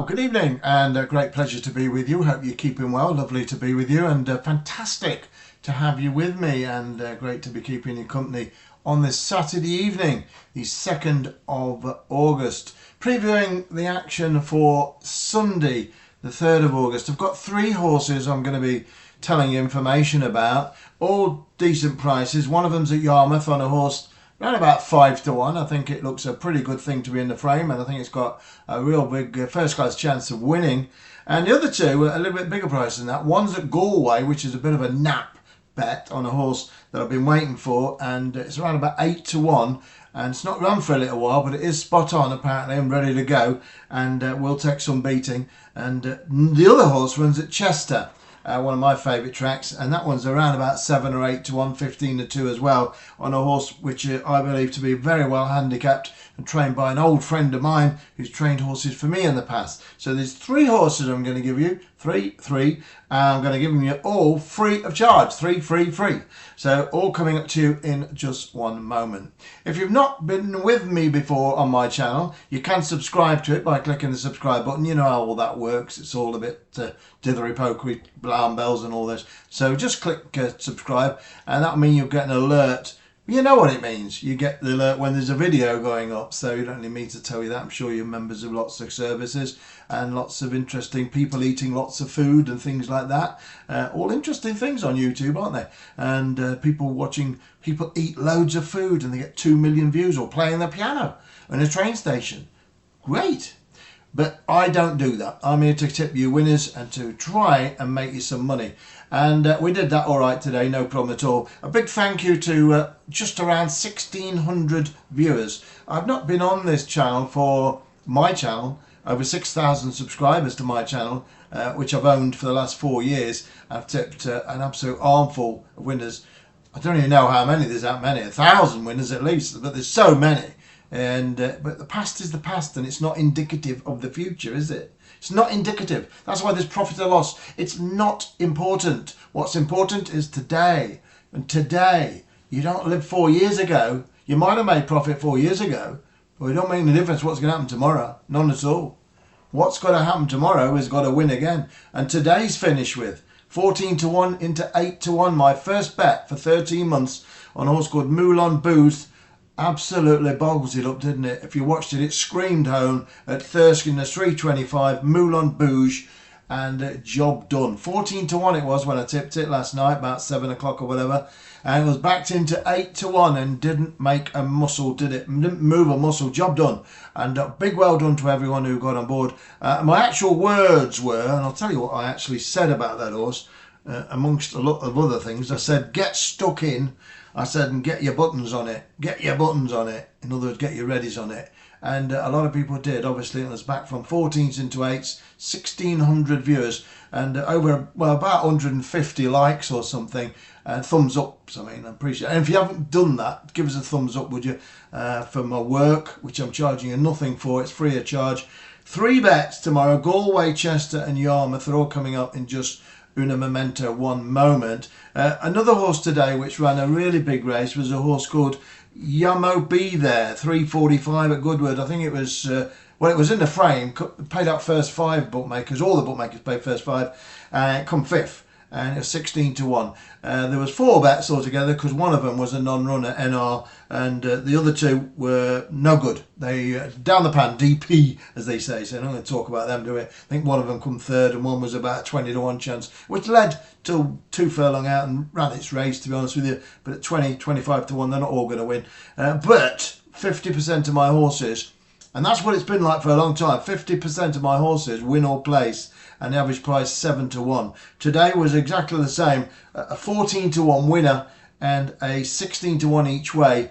Good evening, and a great pleasure to be with you. Hope you're keeping well. Lovely to be with you, and fantastic to have you with me, and great to be keeping you company on this Saturday evening, the 2nd of August. Previewing the action for Sunday, the 3rd of August. I've got 3 horses I'm going to be telling you information about, all decent prices. One of them's at Yarmouth on a horse around about 5 to 1. I think it looks a pretty good thing to be in the frame, and I think it's got a real big first class chance of winning. And the other two are a little bit bigger price than that. One's at Galway, which is a bit of a nap bet on a horse that I've been waiting for, and it's around about 8 to 1. And it's not run for a little while, but it is spot on apparently and ready to go, and will take some beating. And the other horse runs at Chester, one of my favourite tracks, and that one's around about 7 or 8 to 1, 15 to 2 as well, on a horse which I believe to be very well handicapped and trained by an old friend of mine who's trained horses for me in the past. So there's 3 horses I'm going to give you, three. I'm going to give them you all free of charge, free. So all coming up to you in just one moment. If you've not been with me before on my channel, you can subscribe to it by clicking the subscribe button. You know how all that works. It's all a bit dithery pokery, alarm bells and all this. So just click subscribe, and that'll mean you'll get an alert. You know what it means. You get the alert when there's a video going up, so you don't need me to tell you that. I'm sure you're members of lots of services and lots of interesting people eating lots of food and things like that. All interesting things on YouTube, aren't they? And people watching people eat loads of food and they get 2 million views, or playing the piano in a train station. Great. But I don't do that. I'm here to tip you winners and to try and make you some money. And we did that all right today, no problem at all. A big thank you to just around 1,600 viewers. I've not been on this channel for my channel, over 6,000 subscribers to my channel, which I've owned for the last 4 years. I've tipped an absolute armful of winners. I don't even know how many, there's that many, 1,000 winners at least, but there's so many. And but the past is the past, and it's not indicative of the future, is it? It's not indicative. That's why there's profit or loss. It's not important. What's important is today. And today, you don't live 4 years ago. You might have made profit 4 years ago, but it don't make any difference what's going to happen tomorrow. None at all. What's got to happen tomorrow is got to win again. And today's finished with 14 to 1 into 8 to 1. My first bet for 13 months on a horse called MOULIN BOOJ. Absolutely boggles it up, didn't it? If you watched it, it screamed home at Thirsk in the 325, MOULIN BOOJ, and job done. 14 to 1 it was when I tipped it last night, about 7 o'clock or whatever, and it was backed into 8 to 1 and didn't make a muscle, did it? Didn't move a muscle. Job done. And big well done to everyone who got on board. My actual words were, and I'll tell you what I actually said about that horse, amongst a lot of other things. I said, get stuck in. I said, and get your buttons on it. Get your buttons on it. In other words, get your readies on it. And a lot of people did. Obviously, it was back from 14s into 8s, 1,600 viewers, and over, well, about 150 likes or something, and thumbs ups. I mean, I appreciate it. And if you haven't done that, give us a thumbs up, would you? For my work, which I'm charging you nothing for. It's free of charge. 3 bets tomorrow: Galway, Chester, and Yarmouth. They're all coming up in just una memento, one moment. Another horse today which ran a really big race was a horse called Yamo Be There, 345 at Goodwood. I think it was, well, it was in the frame, paid out first 5 bookmakers, all the bookmakers paid first 5, and come 5th. And it was 16 to 1. There was 4 bets altogether, because one of them was a non-runner, NR, and the other 2 were no good. They down the pan, DP, as they say. So I'm not going to talk about them, do we? I think one of them come 3rd, and one was about a 20 to 1 chance, which led to 2 furlong out and ran its race, to be honest with you. But at 20, 25 to 1, they're not all going to win. But 50% of my horses, and that's what it's been like for a long time, 50% of my horses win or place, and the average price 7 to 1. Today was exactly the same, a 14 to 1 winner and a 16 to 1 each way.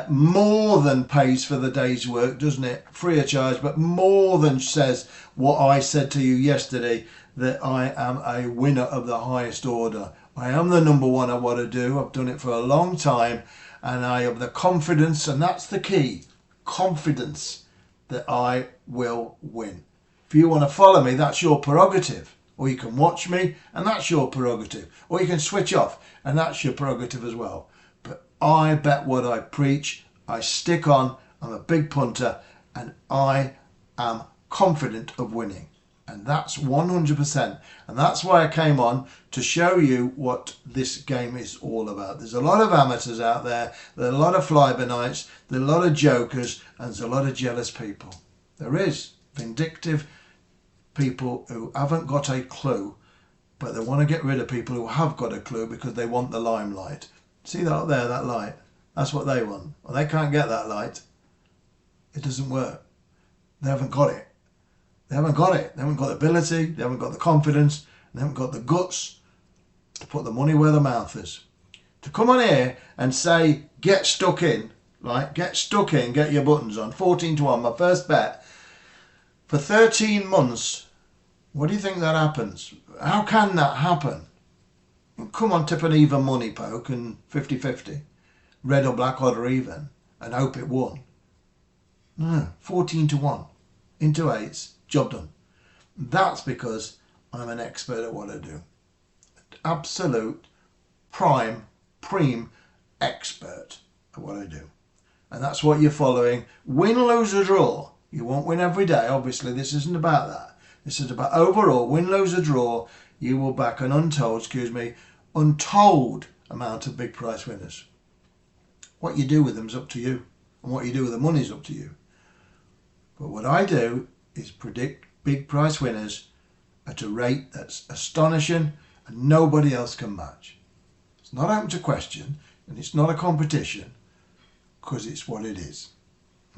More than pays for the day's work, doesn't it? Free of charge, but more than says what I said to you yesterday, that I am a winner of the highest order. I am the number one at what I do. I've done it for a long time, and I have the confidence, and that's the key, confidence, that I will win. If you want to follow me, that's your prerogative. Or you can watch me, and that's your prerogative. Or you can switch off, and that's your prerogative as well. But I bet what I preach. I stick on. I'm a big punter, and I am confident of winning. And that's 100%. And that's why I came on to show you what this game is all about. There's a lot of amateurs out there. There's a lot of fly-by-nights. There's a lot of jokers. And there's a lot of jealous people. There is vindictive people who haven't got a clue, but they want to get rid of people who have got a clue because they want the limelight. See that up there, that light? That's what they want. Well, they can't get that light. It doesn't work. They haven't got it. They haven't got it. They haven't got the ability. They haven't got the confidence. They haven't got the guts to put the money where the mouth is. To come on here and say, get stuck in, right? Get stuck in, get your buttons on. 14 to 1, my first bet. For 13 months, what do you think that happens? How can that happen? Come on, tip an even money poke and 50-50. Red or black, odd or even. And hope it won. No, 14 to 1. Into 8s. Job done. That's because I'm an expert at what I do. Absolute, prime expert at what I do. And that's what you're following. Win, lose or draw. You won't win every day. Obviously, this isn't about that. This is about overall, win, lose or draw. You will back an untold amount of big prize winners. What you do with them is up to you. And what you do with the money is up to you. But what I do is predict big prize winners at a rate that's astonishing and nobody else can match. It's not open to question and it's not a competition because it's what it is.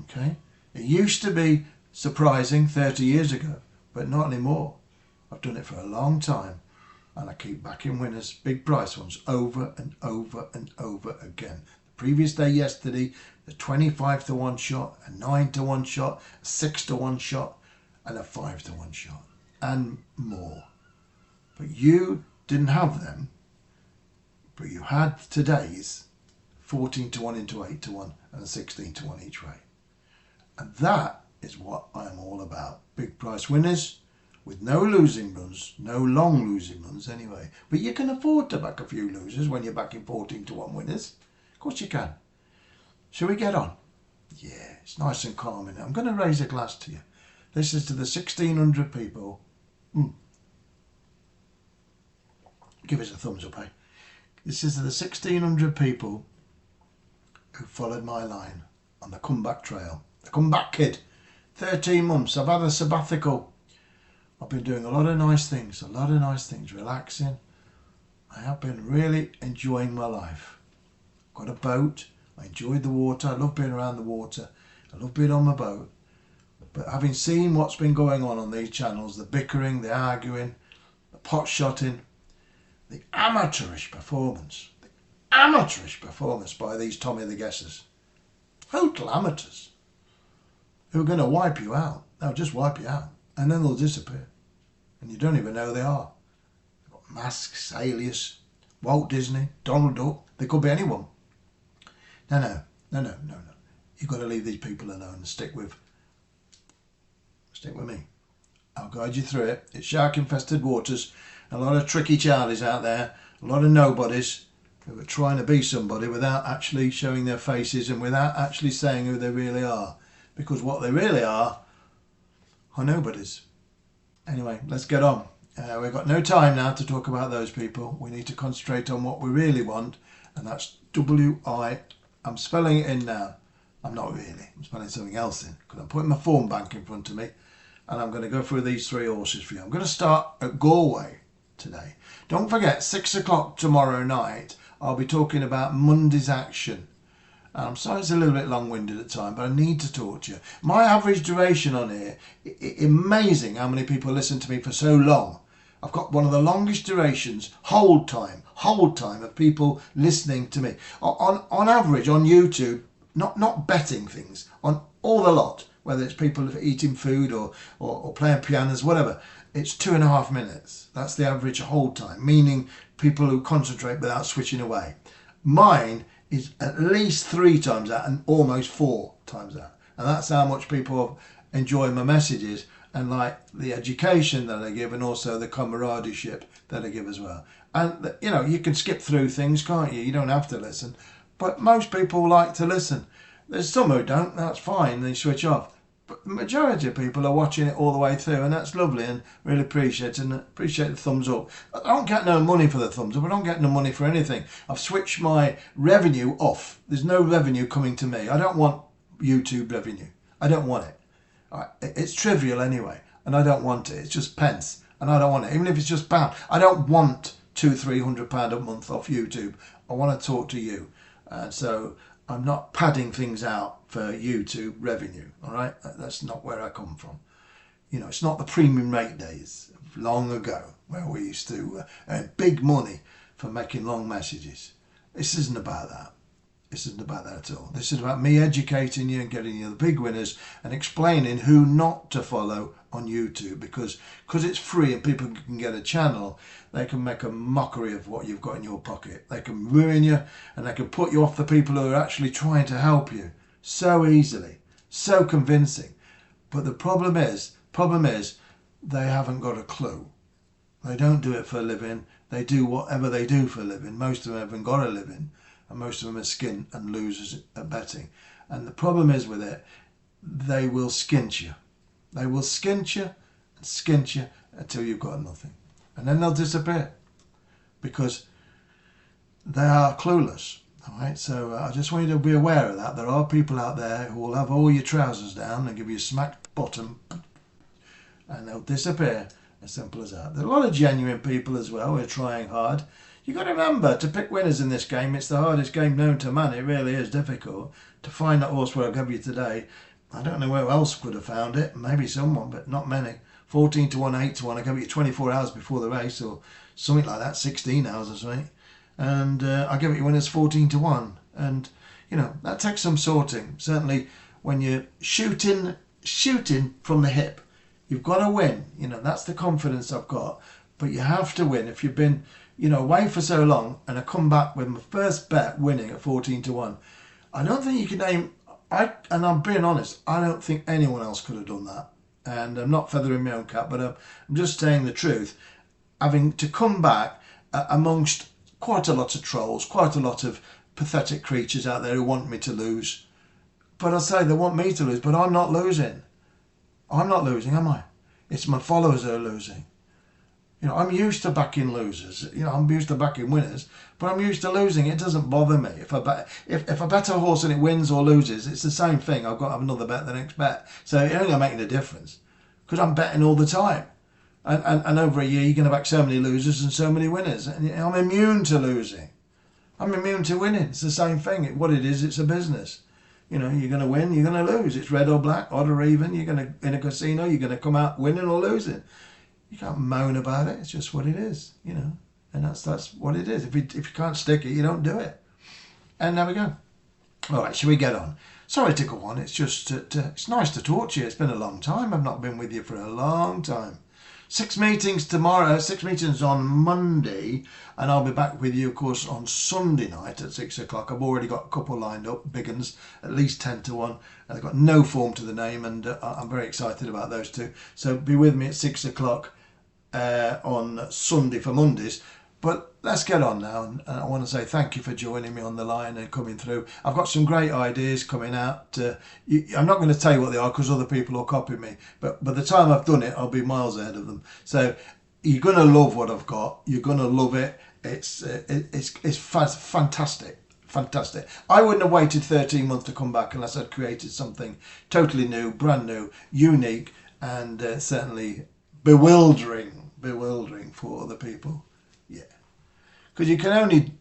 Okay? It used to be surprising 30 years ago, but not anymore. I've done it for a long time and I keep backing winners, big price ones, over and over and over again. The previous day yesterday, the 25 to 1 shot, a 9 to 1 shot, a 6 to 1 shot, and a 5 to 1 shot, and more. But you didn't have them, but you had today's 14 to 1 into 8 to 1 and a 16 to 1 each way. And that is what I'm all about. Big price winners with no losing runs, no long losing runs anyway. But you can afford to back a few losers when you're backing 14 to 1 winners. Of course you can. Shall we get on? Yeah, it's nice and calm in it. I'm going to raise a glass to you. This is to the 1,600 people. Give us a thumbs up, eh? This is to the 1,600 people who followed my line on the comeback trail. The comeback kid. 13 months. I've had a sabbatical. I've been doing a lot of nice things. Relaxing. I have been really enjoying my life. Got a boat. I enjoyed the water. I love being around the water. I love being on my boat. But having seen what's been going on these channels, the bickering, the arguing, the pot shotting, the amateurish performance by these Tommy the Guessers, total amateurs, who are going to wipe you out. They'll just wipe you out and then they'll disappear. And you don't even know who they are. They've got masks, alias, Walt Disney, Donald Duck. They could be anyone. No. You've got to leave these people alone and stick with me. I'll guide you through it. It's shark-infested waters. A lot of tricky charlies out there. A lot of nobodies who are trying to be somebody without actually showing their faces and without actually saying who they really are. Because what they really are nobodies. Anyway, let's get on. We've got no time now to talk about those people. We need to concentrate on what we really want, and that's W-I. I'm spelling it in now. I'm not really. I'm spelling something else in because I'm putting my phone bank in front of me and I'm going to go through these 3 horses for you. I'm going to start at Galway today. Don't forget, 6 o'clock tomorrow night, I'll be talking about Monday's action. I'm sorry it's a little bit long-winded at time, but I need to talk to you. My average duration on here, amazing how many people listen to me for so long. I've got one of the longest durations, hold time of people listening to me. On average, on YouTube, not betting things, on all the lot, whether it's people eating food or playing pianos, whatever, it's 2.5 minutes. That's the average hold time, meaning people who concentrate without switching away. Mine is at least 3 times that and almost 4 times that. And that's how much people enjoy my messages and like the education that I give and also the camaraderie that I give as well. And, you know, you can skip through things, can't you? You don't have to listen. But most people like to listen. There's some who don't, that's fine, they switch off. But the majority of people are watching it all the way through, and that's lovely, and really appreciate it, and appreciate the thumbs up. I don't get no money for the thumbs up. I don't get no money for anything. I've switched my revenue off. There's no revenue coming to me. I don't want YouTube revenue. I don't want it. It's trivial anyway, and I don't want it. It's just pence, and I don't want it. Even if it's just pound, I don't want £200-300 a month off YouTube. I want to talk to you, so I'm not padding things out for YouTube revenue. All right, that's not where I come from. You know, it's not the premium rate days of long ago where we used to earn big money for making long messages. This isn't about that. This isn't about that at all. This is about me educating you and getting you the big winners and explaining who not to follow on YouTube, because it's free and people can get a channel. They can make a mockery of what you've got in your pocket. They can ruin you, and they can put you off the people who are actually trying to help you so easily, so convincing. But the problem is they haven't got a clue. They don't do it for a living. They do whatever they do for a living. Most of them haven't got a living, and most of them are skin and losers at betting. And the problem is with it, they will skint you. They will skint you and skint you until you've got nothing. And then they'll disappear because they are clueless. All right, so I just want you to be aware of that. There are people out there who will have all your trousers down and give you a smack bottom, and they'll disappear. As simple as that. There are a lot of genuine people as well who are trying hard. You've got to remember, to pick winners in this game, it's the hardest game known to man. It really is difficult. To find that horse where I gave you today, I don't know where else could have found it. Maybe someone, but not many. 14 to 1, 8 to 1. I gave you 24 hours before the race, or something like that, 16 hours or something. And I gave it you winners 14 to 1. And, you know, that takes some sorting. Certainly when you're shooting from the hip, you've got to win. You know, that's the confidence I've got. But you have to win. If you've been, you know, away for so long, and I come back with my first bet winning at 14 to 1, I don't think you can name, and I'm being honest, I don't think anyone else could have done that. And I'm not feathering my own cap, but I'm just saying the truth. Having to come back amongst quite a lot of trolls, quite a lot of pathetic creatures out there who want me to lose. But I say they want me to lose, but I'm not losing. I'm not losing, am I? It's my followers who are losing. You know, I'm used to backing losers. You know, I'm used to backing winners, but I'm used to losing. It doesn't bother me. If I bet a horse and it wins or loses, it's the same thing. I've got to have another bet the next bet. So it ain't going to make a difference because I'm betting all the time. And over a year, you're going to back so many losers and so many winners. And I'm immune to losing. I'm immune to winning. It's the same thing. What it is, it's a business. You know, you're going to win, you're going to lose. It's red or black, odd or even. You're going to, in a casino, you're going to come out winning or losing. You can't moan about it. It's just what it is, you know. And that's what it is. If you can't stick it, you don't do it. And there we go. All right, shall we get on? Sorry to go on. It's just, it's nice to talk to you. It's been a long time. I've not been with you for a long time. 6 meetings tomorrow, 6 meetings on Monday, and I'll be back with you, of course, on Sunday night at 6 o'clock. I've already got a couple lined up, big uns, at least 10 to 1. They've got no form to the name, and I'm very excited about those two. So be with me at 6 o'clock on Sunday for Mondays. But let's get on now, and I want to say thank you for joining me on the line and coming through. I've got some great ideas coming out. I'm not going to tell you what they are because other people will copy me, but by the time I've done it, I'll be miles ahead of them. So you're going to love what I've got. You're going to love it. It's fantastic. Fantastic. I wouldn't have waited 13 months to come back unless I'd created something totally new, brand new, unique, and certainly bewildering for other people. Yeah. Because you can only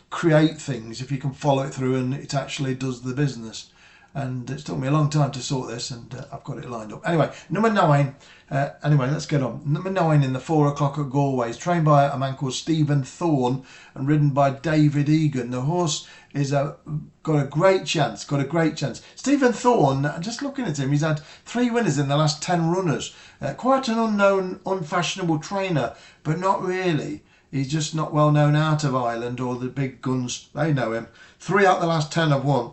create things if you can follow it through and it actually does the business. And it's took me a long time to sort this, and I've got it lined up. Anyway, number 9. Anyway, let's get on. Number 9 in the 4 o'clock at Galway, trained by a man called Stephen Thorne and ridden by David Egan. The horse is got a great chance. Stephen Thorne, just looking at him, he's had 3 winners in the last 10 runners. Quite an unknown, unfashionable trainer, but not really. He's just not well known out of Ireland, or the big guns, they know him. 3 out of the last 10 have won.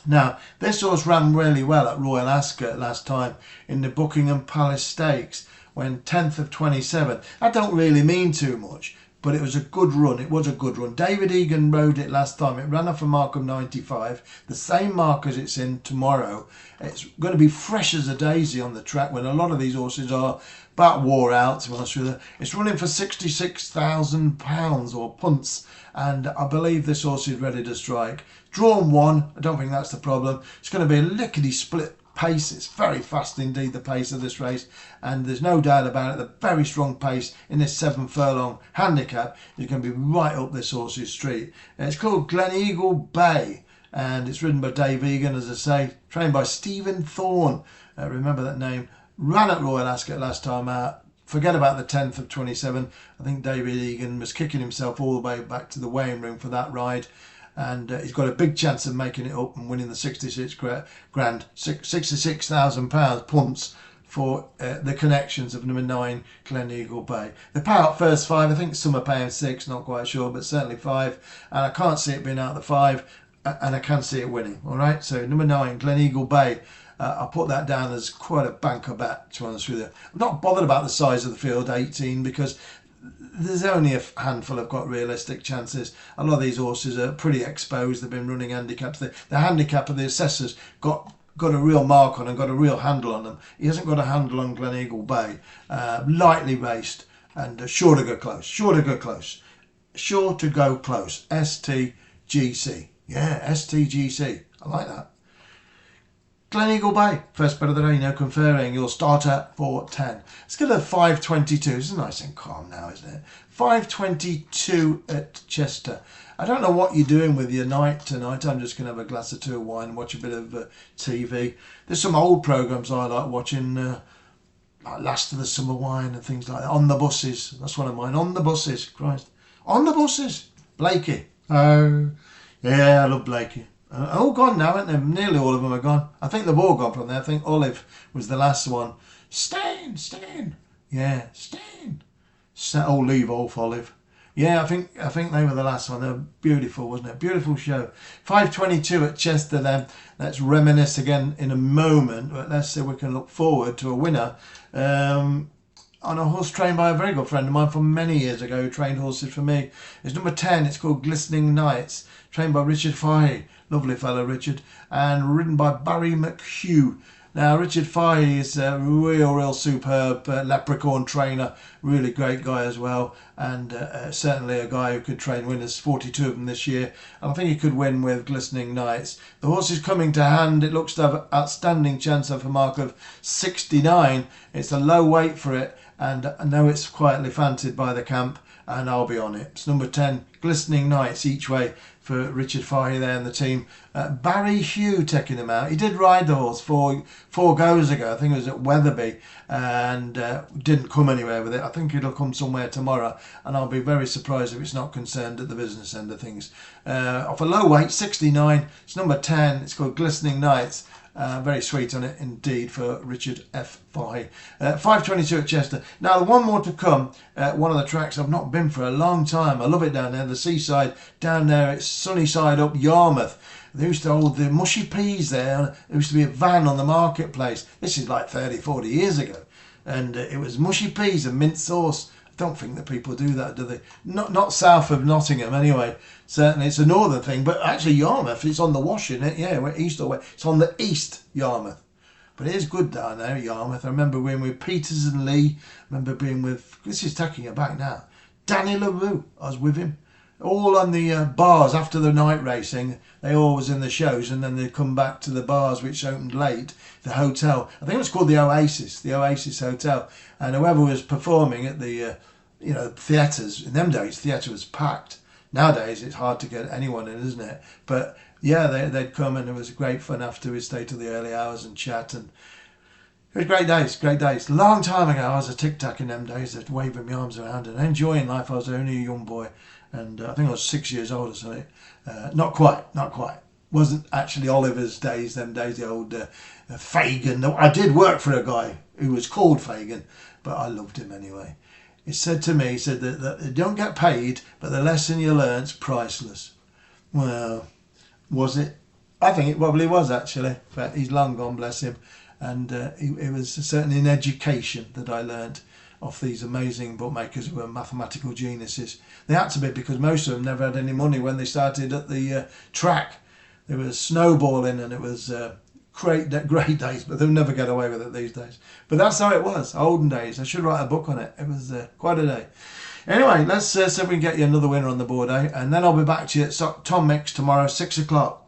Now, this horse ran really well at Royal Ascot last time in the Buckingham Palace Stakes, when 10th of 27. That don't really mean too much, but it was a good run. It was a good run. David Egan rode it last time. It ran off a mark of 95, the same mark as it's in tomorrow. It's going to be fresh as a daisy on the track when a lot of these horses are about wore out, to be honest with you. It's running for £66,000 or punts, and I believe this horse is ready to strike. Drawn 1, I don't think that's the problem. It's going to be a lickety split pace. It's very fast indeed, the pace of this race, and there's no doubt about it, the very strong pace in this 7 furlong handicap is going to be right up this horse's street. It's called Gleneagle Bay, and it's ridden by Dave Egan, as I say, trained by Stephen Thorne. Remember that name. Ran at Royal Ascot last time out. Forget about the 10th of 27. I think David Egan was kicking himself all the way back to the weighing room for that ride, and he's got a big chance of making it up and winning the £66,000 punts for the connections of number 9 Gleneagle Bay. The payout first 5, I think some are paying 6, not quite sure, but certainly 5, and I can't see it being out of the 5, and I can see it winning. All right, so number 9 Gleneagle Bay. I'll put that down as quite a banker bet, to be honest with you. I'm not bothered about the size of the field, 18, because there's only a handful have got realistic chances. A lot of these horses are pretty exposed. They've been running handicaps. The handicap of the assessors got a real mark on and got a real handle on them. He hasn't got a handle on Gleneagle Bay. Lightly raced and sure to go close. Sure to go close. Sure to go close. STGC. Yeah, STGC. I like that. Gleneagle Bay, first bet of the day, no conferring. You'll start at 4.10. Let's get a 5.22. It's nice and calm now, isn't it? 5.22 at Chester. I don't know what you're doing with your night tonight. I'm just going to have a glass or 2 of wine and watch a bit of TV. There's some old programmes I like watching, like Last of the Summer Wine and things like that. On the Buses. That's one of mine. On the Buses. Christ. On the Buses. Blakey. Oh, yeah, I love Blakey. All gone now, aren't they? Nearly all of them are gone. I think they've all gone from there. I think Olive was the last one. Stain. Yeah, Stain. Oh, leave off Olive. Yeah, I think they were the last one. They were beautiful, wasn't it? Beautiful show. 5.22 at Chester then. Let's reminisce again in a moment. But let's see if we can look forward to a winner. On a horse trained by a very good friend of mine from many years ago, who trained horses for me. It's number 10. It's called Glistening Nights, trained by Richard Fahey. Lovely fellow, Richard, and ridden by Barry McHugh. Now, Richard Fahey is a real superb leprechaun trainer, really great guy as well, and certainly a guy who could train winners, 42 of them this year. And I think he could win with Glistening Nights. The horse is coming to hand. It looks to have an outstanding chance of a mark of 69. It's a low weight for it, and I know it's quietly fancied by the camp, and I'll be on it. It's number 10, Glistening Nights, each way for Richard Fahey there and the team. Barry Hugh taking him out. He did ride the horse four goes ago. I think it was at Wetherby, and didn't come anywhere with it. I think it'll come somewhere tomorrow, and I'll be very surprised if it's not concerned at the business end of things. Off a low weight, 69. It's number 10. It's called Glistening Nights. Very sweet on it indeed for Richard F. Fahey. 5.22 at Chester. Now, the one more to come. One of the tracks I've not been for a long time. I love it down there, the seaside down there. It's sunny side up Yarmouth. They used to hold the mushy peas there. There used to be a van on the marketplace. This is like 30, 40 years ago. And it was mushy peas and mint sauce. I don't think that people do that, do they? Not south of Nottingham anyway. Certainly it's a northern thing, but actually Yarmouth, it's on the Wash, isn't it? Yeah, we're east or west. It's on the east Yarmouth. But it is good down there, Yarmouth. I remember being with Peters and Lee. I remember being with, this is taking it back now, Danny LaRue. I was with him. All on the bars after the night racing. They always in the shows, and then they'd come back to the bars which opened late, the hotel. I think it was called the Oasis Hotel. And whoever was performing at the theatres, in them days, theatre was packed. Nowadays, it's hard to get anyone in, isn't it? But yeah, they'd come, and it was great fun after we stayed till the early hours and chat. And it was great days. Long time ago, I was a tic-tac in them days, waving my arms around and enjoying life. I was only a young boy, and I think I was 6 years old or something. Not quite. Wasn't actually Oliver's days, them days, the old Fagan. I did work for a guy who was called Fagan, but I loved him anyway. He said to me, he said that you don't get paid, but the lesson you learn's priceless. Well, was it? I think it probably was, actually. But he's long gone, bless him. And it was certainly an education that I learnt off these amazing bookmakers who were mathematical geniuses. They had to be, because most of them never had any money when they started at the track. There was snowballing, and it was great days, but they'll never get away with it these days. But that's how it was, olden days. I should write a book on it. It was quite a day. Anyway, let's see if we can get you another winner on the board, and then I'll be back to you at Tom Mix tomorrow, 6 o'clock.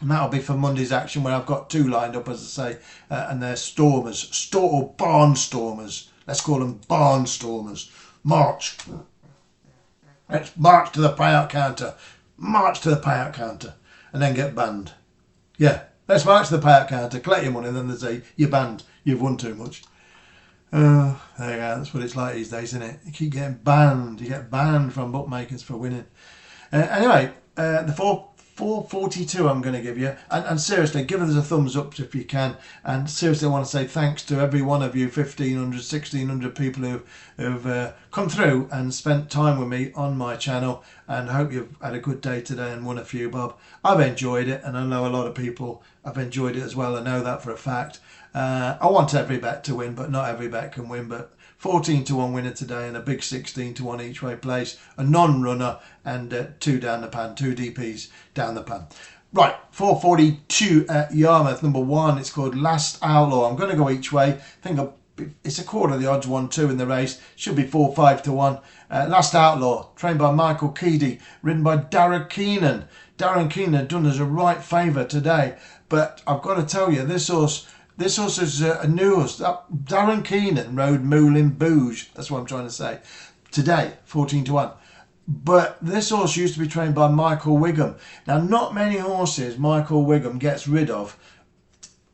And that'll be for Monday's action, where I've got 2 lined up, as I say, and they're stormers, or barnstormers. Let's call them barnstormers. March. Let's march to the payout counter. March to the payout counter. And then get banned. Yeah, let's march to the payout counter, collect your money, and then they say, you're banned. You've won too much. There you go. That's what it's like these days, isn't it? You keep getting banned. You get banned from bookmakers for winning. Anyway, the 442 I'm going to give you, and seriously, give us a thumbs up if you can. And seriously, I want to say thanks to every one of you, 1,500, 1,600 people who've come through and spent time with me on my channel, and I hope you've had a good day today and won a few bob. I've enjoyed it, and I know a lot of people have enjoyed it as well. I know that for a fact. I want every bet to win, but not every bet can win. But 14 to 1 winner today, and a big 16 to 1 each way place, a non-runner, and 2 down the pan, 2 DPs down the pan. Right, 442 at Yarmouth, number 1. It's called Last Outlaw. I'm going to go each way. I think it's a quarter of the odds, 1-2 in the race. Should be 4-5 to 1. Last Outlaw, trained by Michael Keedy, ridden by Darragh Keenan. Darragh Keenan done us a right favour today, but I've got to tell you, this horse is a new horse. Darragh Keenan rode MOULIN BOOJ. That's what I'm trying to say. Today, 14 to 1. But this horse used to be trained by Michael Wigham. Now, not many horses Michael Wigham gets rid of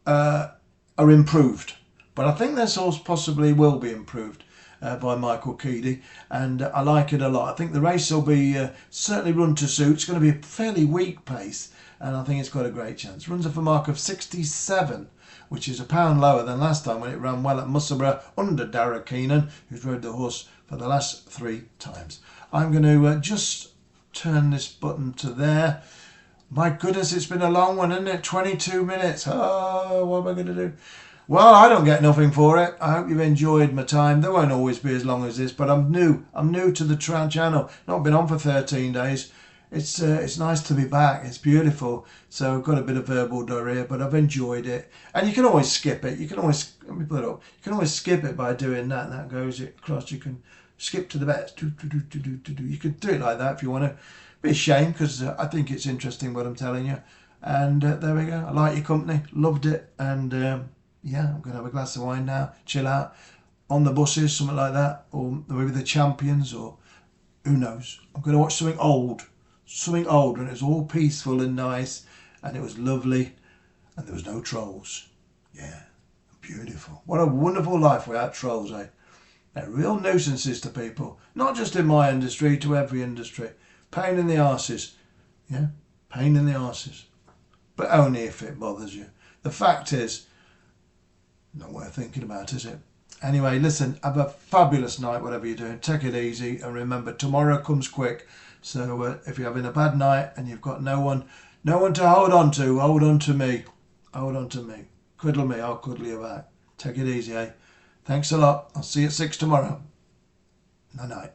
are improved. But I think this horse possibly will be improved by Michael Keedy. And I like it a lot. I think the race will be certainly run to suit. It's going to be a fairly weak pace. And I think it's got a great chance. Runs off a mark of 67. Which is £1 lower than last time when it ran well at Musselburgh under Darragh Keenan, who's rode the horse for the last 3 times. I'm going to just turn this button to there. My goodness, it's been a long one, isn't it? 22 minutes. Oh, what am I going to do? Well, I don't get nothing for it. I hope you've enjoyed my time. They won't always be as long as this, but I'm new. I'm new to the channel. Not been on for 13 days. It's nice to be back. It's beautiful. So I've got a bit of verbal diarrhea, but I've enjoyed it. And you can always skip it. You can always, let me put it up. You can always skip it by doing that. And that goes across. You can skip to the bets. You could do it like that if you want to. Be a shame, because I think it's interesting what I'm telling you. And there we go. I like your company. Loved it. And yeah, I'm going to have a glass of wine now. Chill out. On the buses, something like that. Or maybe the Champions, or who knows. I'm going to watch something old. Something old, and it was all peaceful and nice, and it was lovely, and there was no trolls. Yeah, beautiful. What a wonderful life without trolls, eh? They're real nuisances to people, not just in my industry, to every industry. Pain in the arses. Yeah, pain in the arses. But only if it bothers you. The fact is, not worth thinking about, is it? Anyway, listen, have a fabulous night, whatever you're doing. Take it easy, and remember, tomorrow comes quick. So if you're having a bad night and you've got no one to hold on to me. Hold on to me. Cuddle me, I'll cuddle you back. Take it easy, eh? Thanks a lot. I'll see you at 6 tomorrow. Night night.